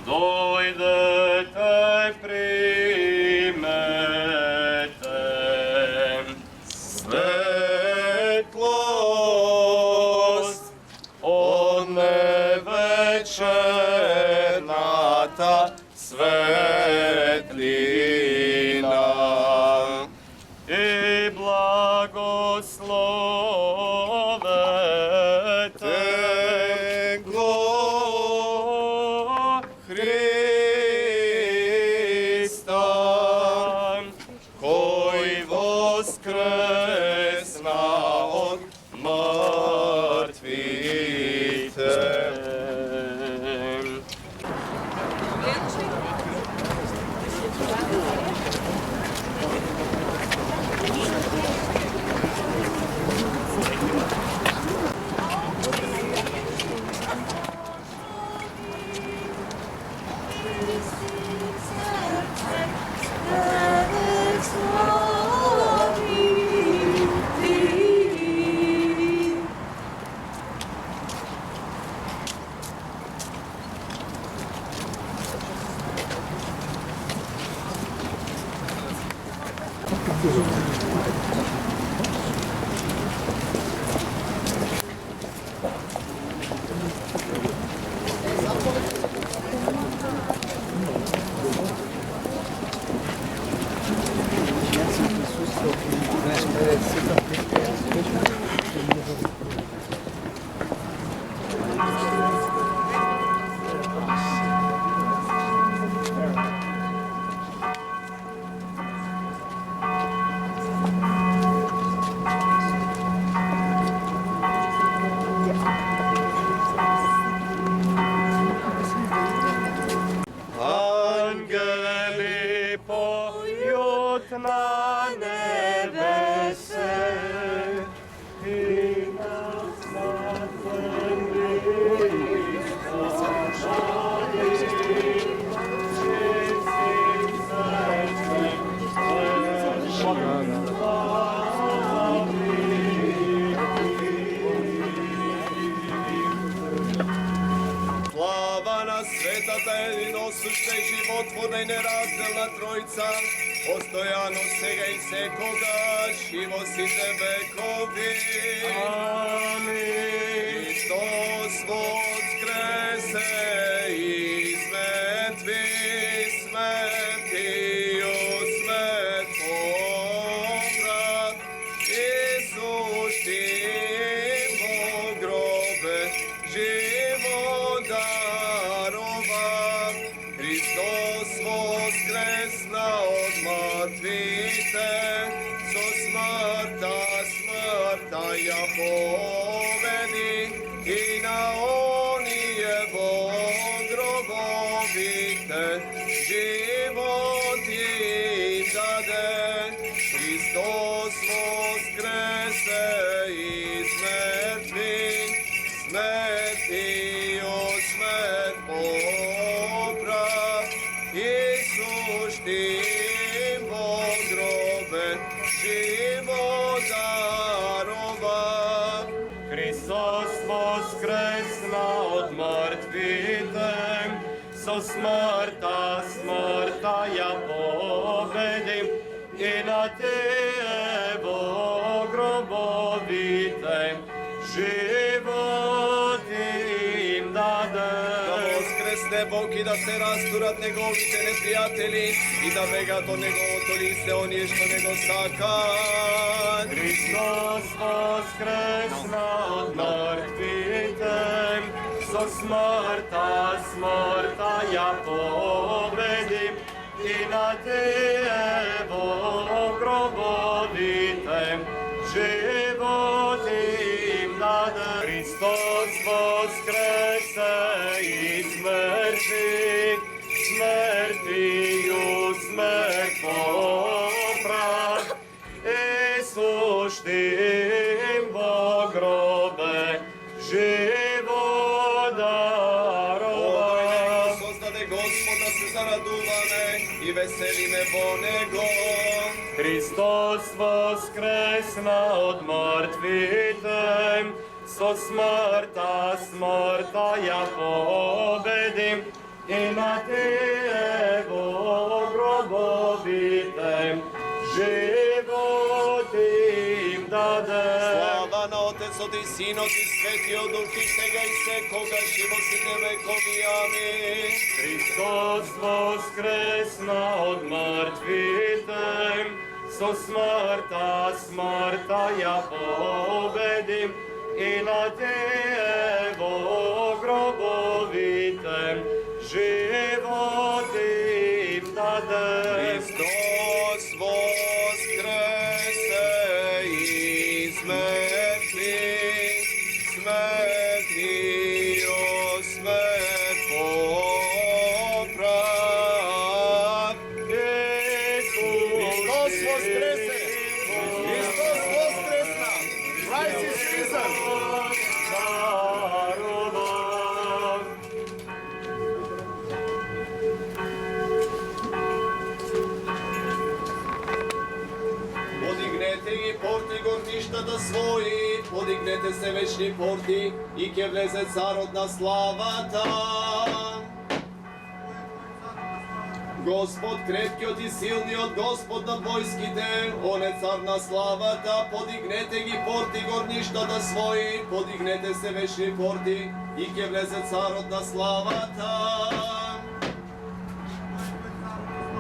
Dojdete, primete svetlost od nevečerната светлина и благословете Христа, кој воскресна од мртвите. Ангели појут на небесе и на земји Слава на светата единосушна и животворна и неразделна Тројца, постојано сега и секогаш и во сите векови. Амин. Христос воскресе из мертви, смртију смрт побрат, Исус ти во гробе живот дарова. Христос воскресна од мртвите, со смртта ја победи и на оние во гробовите живот им даде. Христос воскресе из мртви, смртију смрт побрат, Исус ти во гробе живот дарова. Христос воскресна од мртвите, со смртта ја победи и на те живот им даде. Да воскресне Бог и да се растурат неговите непријатели и да бегат од неговото лице оние што не го сакаат. Христос воскресна од мртвите, со смртта ја победи и на тие во гробовите живот им даде. Христос воскресе из мртвих, смртию смрт попра, и суштим во гробе живот дарова. Создаде Господ да се зарадуваме и веселиме во Него. Христос воскресна од мртвите, со смртта ја победи и на тие во гробовите живот им даде. Слава на Отецот и Синот и Светиот Дух и сега и секогаш и во сите векови. Амин. Христос воскресна од мртвите, со смртта ја победи и на тие во гробовите живот им даде. Христос воскресе из мртвих, смртио смрт поправ. Христос воскресе! Христос воскресна! Christ is risen! Подигнете ги порти горништата своји, подигнете се вечни порти и ќе влезе царот на славата. Господ крепкиот и силниот, Господ над војските, Он е цар на славата. Подигнете ги порти горништата своји, подигнете се вечни порти и ќе влезе царот на славата.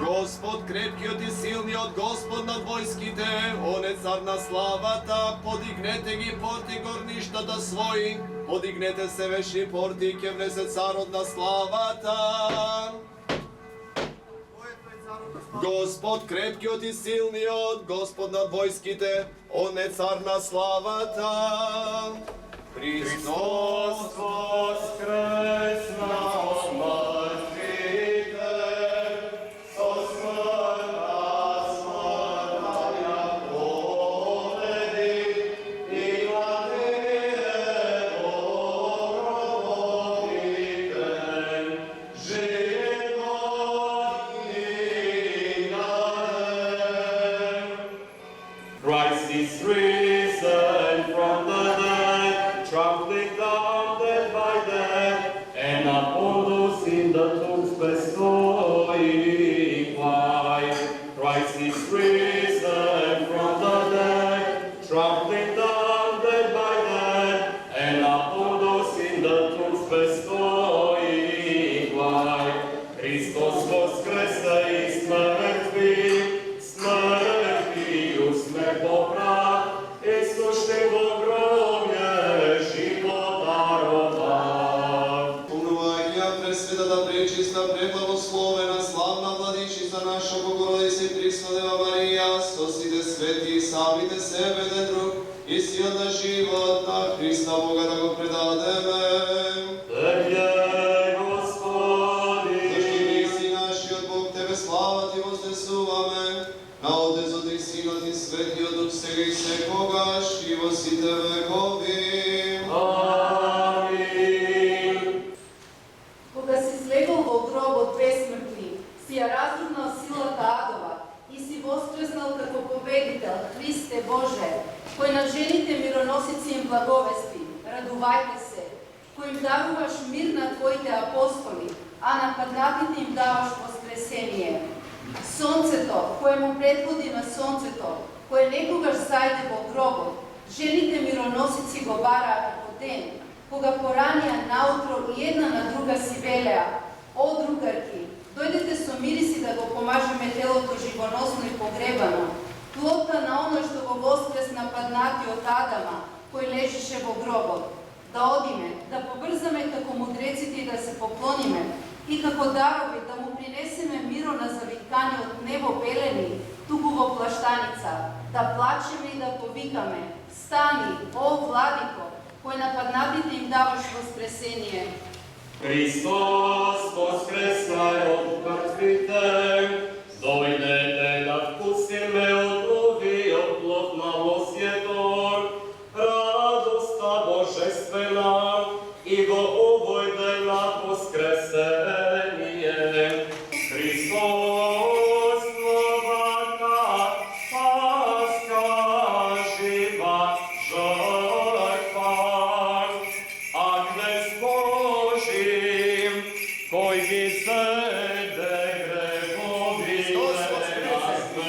Господ крепкиот и силниот, Господ над војските, Он е цар на славата. Подигнете ги порти горништата своји, подигнете се вечни порти и ќе влезе царот на славата. Господ крепкиот и силниот, Господ над војските, Он е цар на славата. Христос воскресна од мртвите, со смртта ја победи и на тие во гробовите живот им даде. Christ is risen from the dead, trampling down death by death, and upon those in the tombs bestowing life. Christ is risen from the dead, trampling down death by death, and upon those in the tombs bestowing life. Христос воскресе из мртвих, смртию смрт поправ, и суштим во гробје живот даровав. Помнувања пресветата пречиста, преблагословена, славна владичица наша Богородица Пресна Дева Марија, со сите свети и самите себе еден друг, и силна живот на Христа Бога да го предадеме. Тебе, Господи, Зашти си нашиот Бог, Тебе слава Ти вознесуваме, на Отецот и Синот и Светиот Дух сега и секогаш и во сите векови. Амин. Кога си слегол во гробот безсмртни, си ја разрубнал силата адова и си воскреснал како победител, Христе Боже, кој на жените мироносици им благовести, радувајте се, кој им даруваш мир на Твоите апостоли, а на паднатите им даваш воскресение. Сонцето, кое му предходи на сонцето, кое некогаш зајде во гробот, Жените мироносици го бараа и по ден, кога поранија наутро и една на друга си велеа: "О, другарки, дојдете со мириси да го помажеме телото живоносно и погребано, плотта на оно што го воскресна паднатиот Адама, кој лежеше во гробот. Да одиме, да побрзаме како мудреците и да се поклониме, и како дарови да му принесеме миро на завитканиот небо белени, туку во плаштаница, да плачеме и да повикаме: Стани, о Владико, кој на паднатите им даваш воскресение." Христос воскресна од мртвите, дојдете да вкусиме од новиот плод на лосјето, радоста божествена и во овој ден на воскресение. Христос новата Пасха жива жртва, Агнец Божи, кој ги зеде греховите на смртта.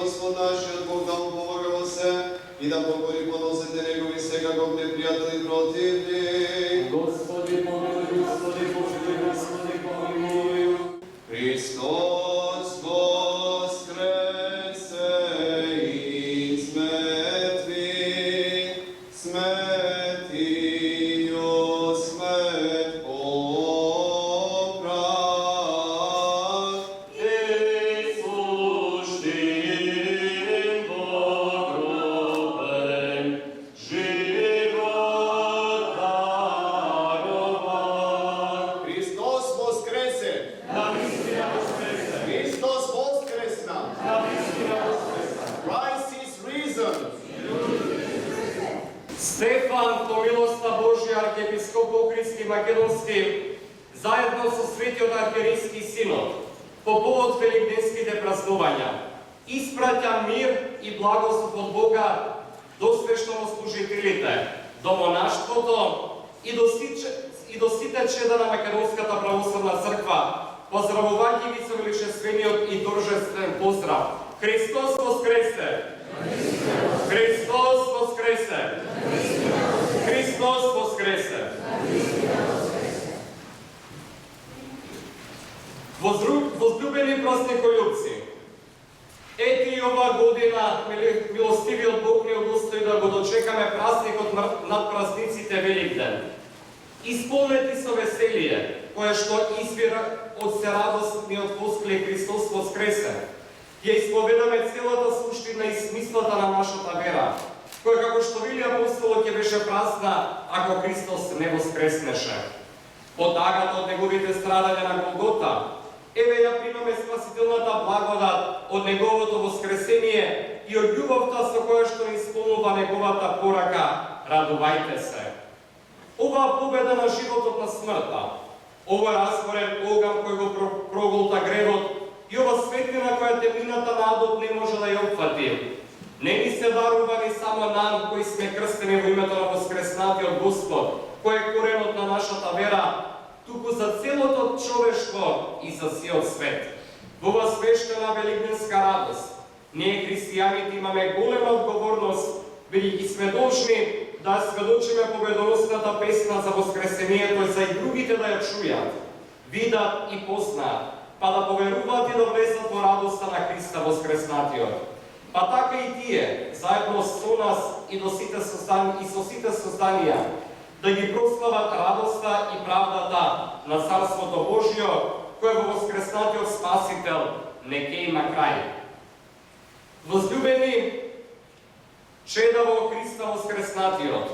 Господ наш, Бог да му помагало се и да покори подносите негови се всекаков непријател и противник. Господи помилуј, Господи помилуј, Господи помилуј. Христос воскресе из мертвих, смертињу смрт поправ. Исуштин погробен, живот дарован. Христос воскресе! Христос воскресна! Christ is risen! Стефан, по милоста Божја, архиепископ Охридски Македонски, заедно со Светиот архиерейски синод, по повод великденските празнувања, испраќа мир и благослов од Бога до свештослужителите, до монаштвото и до сите чеда на Македонската православна црква, поздравувајќи ги со величествениот и торжествен поздрав. Христос воскресе! Христос воскресе! Христос воскресе! Возлюбени празникољубци, ете и ова година милостивиот Бог ни удостои да го дочекаме празникот над празниците Великден. Исполнети со веселие, кое што извира од радостниот восклик Христос воскресе, ја исповедаме целата суштина и смислата на нашата вера, која како што вели апостолот ќе беше празна ако Христос не воскреснеше. По тагата од неговите страдања на Голгота, еве ја примаме спасителната благодат од неговото воскресение и од љубовта со која што ни исполнува неговата порака, радувајте се. Оваа победа на животот на смртта, ова разгорен оган кој го проголта гревот и ова светлина која темнината на адот не може да ја опфати, не ни се дарувани само нам кои сме крстени во името на воскреснатиот Господ, кој е коренот на нашата вера, туку за целото човештво и за сиот свет. Во ова свештена великденска радост, ние христијаните имаме голема одговорност, бидејќи сме должни да сведочиме победоносната песна за воскресението и за и другите да ја чујат, видат и познаат, па да поверуваат и да влезат во радоста на Христа воскреснатиот. Па така и тие, заедно со нас и со сите созданија, да ги прослават радоста и правдата на Царството Божјо, кое во воскреснатиот Спасител не ќе има крај. Возлюбени чеда во Христа воскреснатиот,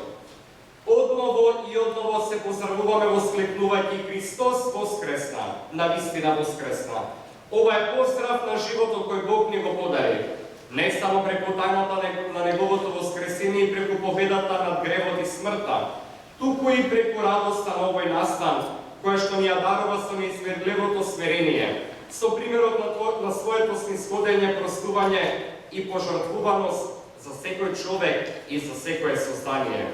одново и одново се поздравуваме воскликнувајќи Христос воскресна, навистина воскресна. Ова е поздрав на животот кој Бог ни го подари, не само преку тајната на неговото воскресение и преку победата над гревот и смртта, туку и преку радоста на овој настан, која што ни ја дарува со неизмерливото смирение, со примерот на своето снисходење, простување и пожртвуваност за секој човек и за секое создание.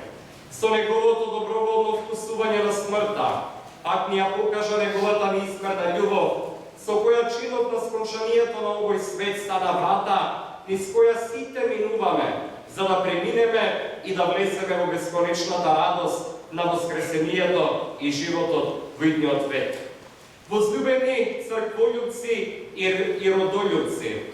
Со неговото доброволно вкусување на смртта, пак ни ја покажа неговата неизмерна љубов, со која чинот на скончанието на овој свет стана врата, низ која сите минуваме, за да преминеме и да влеземе во бесконечната радост на воскресението и животот во идниот век. Возлюбени црквољубци и родољубци,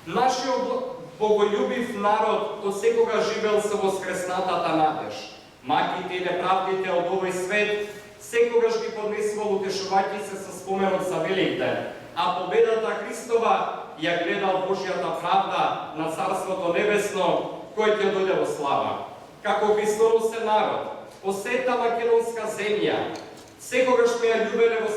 нашиот боголюбив народ од секога живел со воскреснатата надеж. Маките и неправдите од овој свет секогаш ги поднесувал утешувајќи се со споменот за Великден, а победата Христова ја гледал Божјата правда на Царството Небесно, кој ќе дојде во слава. Како христоносен народ, по сета македонска земја, секогаш ме ја љубеле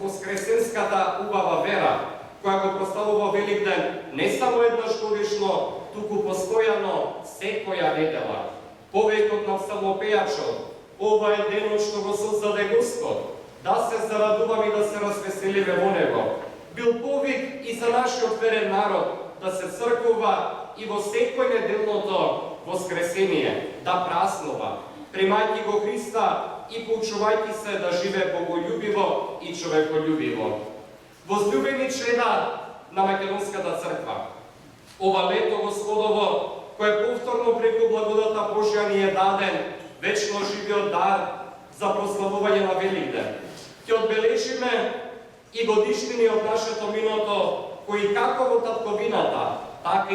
воскресенската убава вера, која го прославува Великден не само еднаш годишно, туку постојано секоја недела. Повеќот на псалмопејачот, ова е денот што го создаде Господ, да се зарадуваме и да се развеселиме во него. Бил повик и за нашиот верен народ да се цркува и во секој неделното воскресение да празнува, примајќи го Христа и поучувајќи се да живее боголюбиво и човеколюбиво. Возлюбени чеда на Македонската црква, ова лето Господово кој повторно преку благодата Божја ни е даден, вечно живиот дар за прославување на Великден. Ќе одбележиме и годишнини од нашето минато, кои како во татковината, така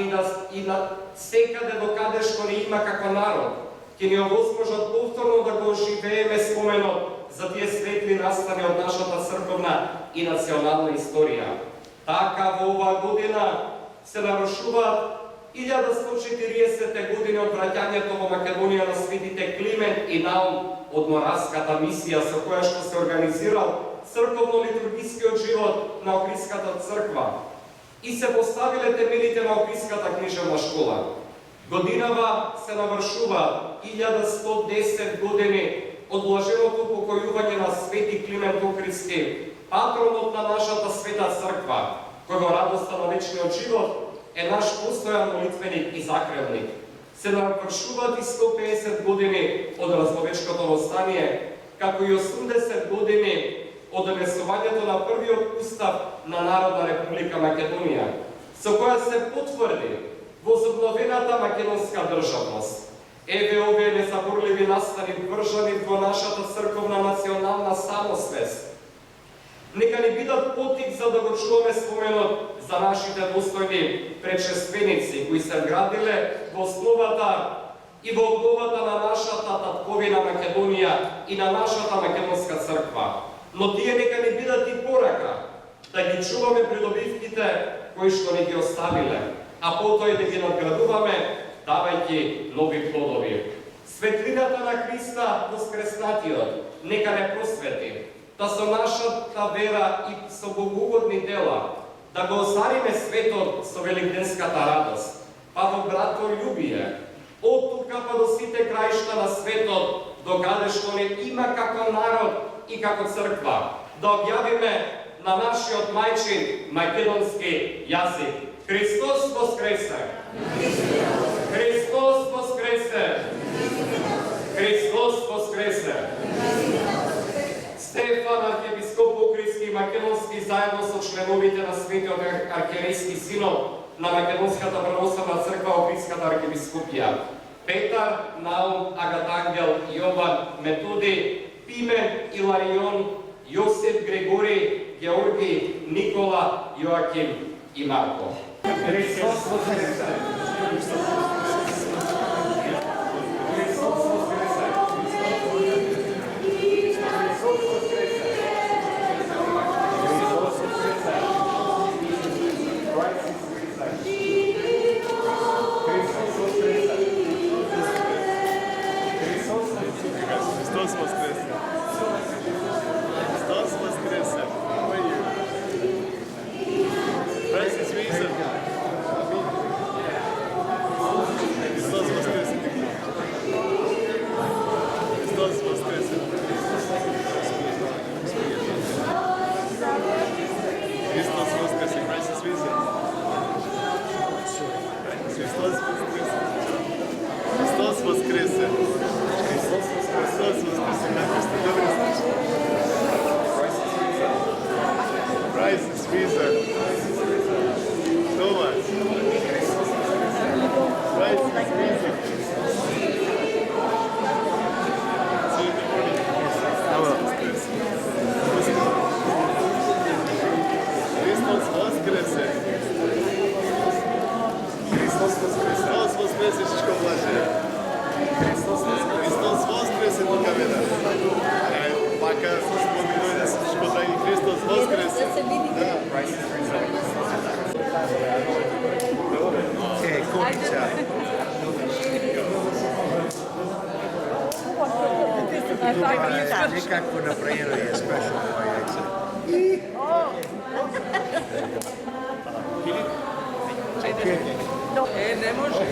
и на секаде докаде што ни има како народ, ќе ни овозможат повторно да го оживееме споменот за тие светли настани од нашата црковна и национална историја. Така во оваа година се навршуваат 1140 години од враќањето во Македонија на светите Климент и Наум од Моравската мисија, со која што се организирал црковно-литургискиот живот на Охридската црква и се поставиле темелите на Охридската книжевна школа. Годинава се навршува 1110 години од блаженото упокојување на свети Климент Охридски, патронот на нашата света црква, кој во радоста на вечниот живот е наш постојан молитвеник и закревник. Се навршуваат и 150 години од разловечкото восстание, како и 80 години од донесувањето на првиот устав на Народна република Македонија, со која се потврди возобновената македонска државност. Еве овие незаборливи настани вржани во нашата црковна национална самосвест. Нека ни бидат потик за да го чуваме споменот за нашите достојни предшественици, кои се вградиле во основата и во обновата на нашата татковина Македонија и на нашата македонска црква. Но тие нека ни бидат и порака да ги чуваме придобивките кои што ни ги оставиле, а потоа и да ги надградуваме, давајќи нови плодови. Светлината на Христа воскреснатиот нека не просвети, да со нашата вера и со богоугодни дела да го озариме светот со великденската радост, па во братолюбие, од тука па до сите краишта на светот, докаде што не има како народ и како црква, да објавиме на нашиот мајчин македонски јазик. Христос воскресе! Христос воскресе! Христос воскресе! Стефан, архиепископ Охридски македонски, заедно со членовите на Светиот архиерейски синод на Македонската православна црква Охридската архиепископија, Петар, Наум, Агатангел, Јован, Методи, Пимен, Иларион, Јосиф, Григори, Георги, Никола, Јоаким и Марко. Христос воскресе! Nekako napravljeno je special for jajce. Ne može.